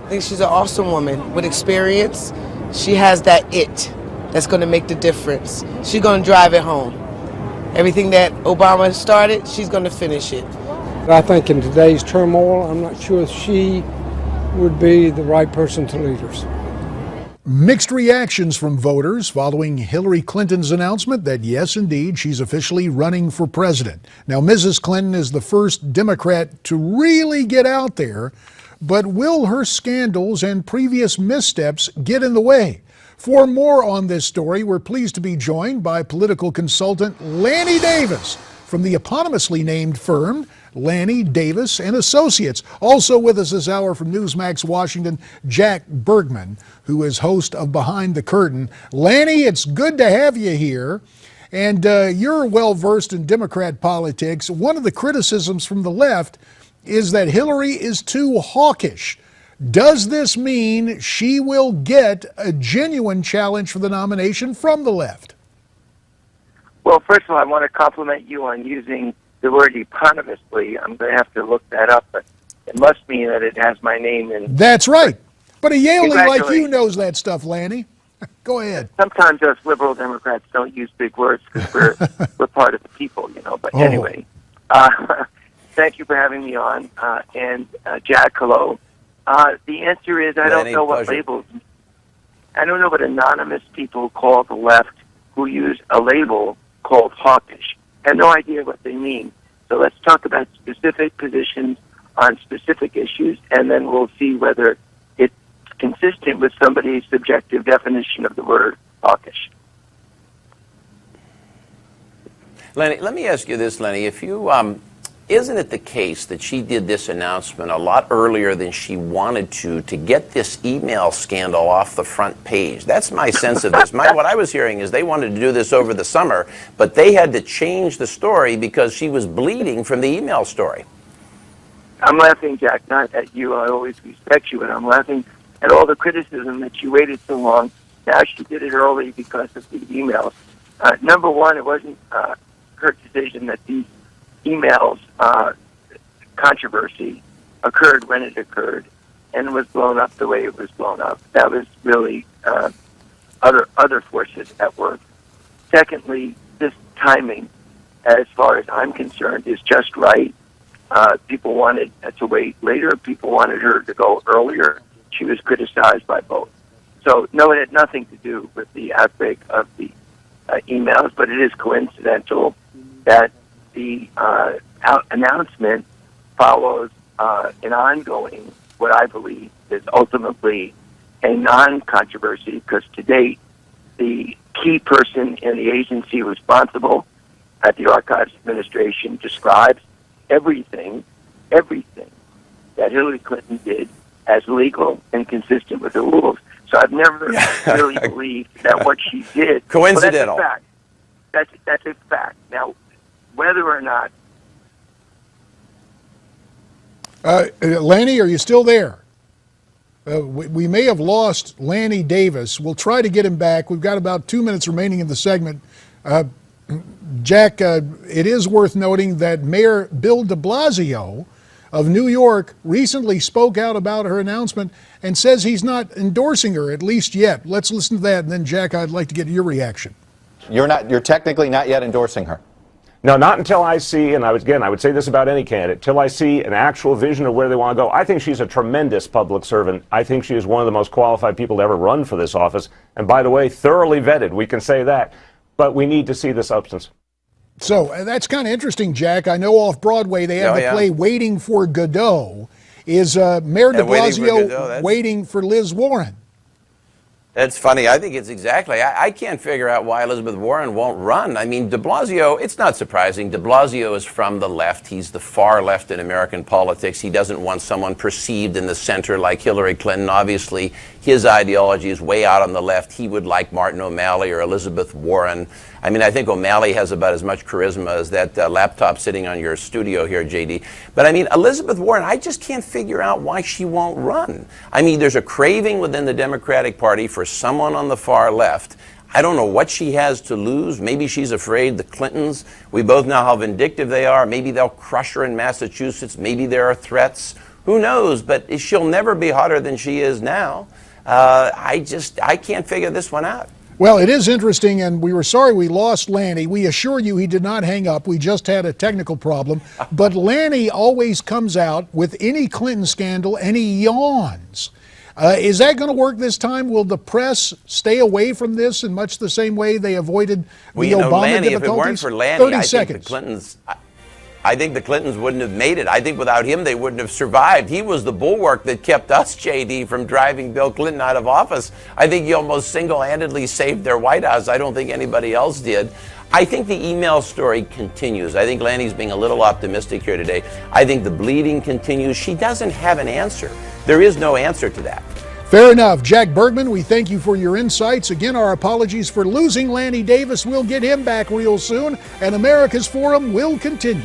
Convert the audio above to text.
I think she's an awesome woman with experience. She has that it that's going to make the difference. She's going to drive it home. Everything that Obama started, she's going to finish it. I think in today's turmoil, I'm not sure if she would be the right person to lead us. Mixed reactions from voters following Hillary Clinton's announcement that, yes, indeed, she's officially running for president. Now, Mrs. Clinton is the first Democrat to really get out there, but will her scandals and previous missteps get in the way? For more on this story, we're pleased to be joined by political consultant Lanny Davis from the eponymously named firm Lanny Davis and Associates. Also with us this hour from Newsmax Washington, Jack Bergman, who is host of Behind the Curtain. Lanny, it's good to have you here. And you're well-versed in Democrat politics. One of the criticisms from the left is that Hillary is too hawkish. Does this mean she will get a genuine challenge for the nomination from the left? Well, first of all, I want to compliment you on using the word eponymously. I'm going to have to look that up, but it must mean that it has my name in. That's right. But a Yalie like you knows that stuff, Lanny. Go ahead. Sometimes us liberal Democrats don't use big words because we're part of the people, you know. But anyway, thank you for having me on. And Jack, hello. The answer is I don't know what labels. I don't know what anonymous people call the left who use a label called hawkish. I have no idea what they mean. So let's talk about specific positions on specific issues, and then we'll see whether it's consistent with somebody's subjective definition of the word hawkish. Lenny, let me ask you this, Lenny. If you, isn't it the case that she did this announcement a lot earlier than she wanted to get this email scandal off the front page? That's my sense of this. What I was hearing is they wanted to do this over the summer, but they had to change the story because she was bleeding from the email story. I'm laughing, Jack, not at you. I always respect you, and I'm laughing at all the criticism that she waited so long. Now she did it early because of the emails. Number one, it wasn't her decision that these emails controversy occurred when it occurred and was blown up the way it was blown up. That was really other forces at work. Secondly, this timing, as far as I'm concerned, is just right. People wanted to wait later. People wanted her to go earlier. She was criticized by both. So, no, it had nothing to do with the outbreak of the emails, but it is coincidental that the announcement follows an ongoing, what I believe is ultimately a non-controversy, because to date, the key person in the agency responsible at the Archives Administration describes everything that Hillary Clinton did as legal and consistent with the rules. So I've never really believed that what she did... Coincidental. Well, that's a fact. Now, whether or not... Lanny, are you still there? We may have lost Lanny Davis. We'll try to get him back. We've got about 2 minutes remaining in the segment. Jack, it is worth noting that Mayor Bill de Blasio of New York recently spoke out about her announcement and says he's not endorsing her, at least yet. Let's listen to that, and then, Jack, I'd like to get your reaction. You're technically not yet endorsing her. No, not until I see, and I would say this about any candidate, till I see an actual vision of where they want to go. I think she's a tremendous public servant. I think she is one of the most qualified people to ever run for this office. And by the way, thoroughly vetted. We can say that. But we need to see the substance. So that's kind of interesting, Jack. I know off Broadway they have the play Waiting for Godot. Is Mayor de Blasio waiting for Liz Warren? That's funny. I think it's exactly. I can't figure out why Elizabeth Warren won't run. I mean, de Blasio, it's not surprising. De Blasio is from the left. He's the far left in American politics. He doesn't want someone perceived in the center like Hillary Clinton. Obviously, his ideology is way out on the left. He would like Martin O'Malley or Elizabeth Warren. I mean, I think O'Malley has about as much charisma as that laptop sitting on your studio here, JD. But I mean, Elizabeth Warren, I just can't figure out why she won't run. I mean, there's a craving within the Democratic Party for someone on the far left. I don't know what she has to lose. Maybe she's afraid the Clintons, we both know how vindictive they are. Maybe they'll crush her in Massachusetts. Maybe there are threats. Who knows? But she'll never be hotter than she is now. I can't figure this one out. Well, it is interesting, and we were sorry we lost Lanny. We assure you he did not hang up. We just had a technical problem. But Lanny always comes out with any Clinton scandal, and he yawns. Is that going to work this time? Will the press stay away from this in much the same way they avoided the Obama Lanny, difficulties? if it weren't for Lanny, 30 I seconds. think the Clintons wouldn't have made it. I think without him, they wouldn't have survived. He was the bulwark that kept us, JD, from driving Bill Clinton out of office. I think he almost single-handedly saved their White House. I don't think anybody else did. I think the email story continues. I think Lanny's being a little optimistic here today. I think the bleeding continues. She doesn't have an answer. There is no answer to that. Fair enough. Jack Bergman, we thank you for your insights. Again, our apologies for losing Lanny Davis. We'll get him back real soon, and America's Forum will continue.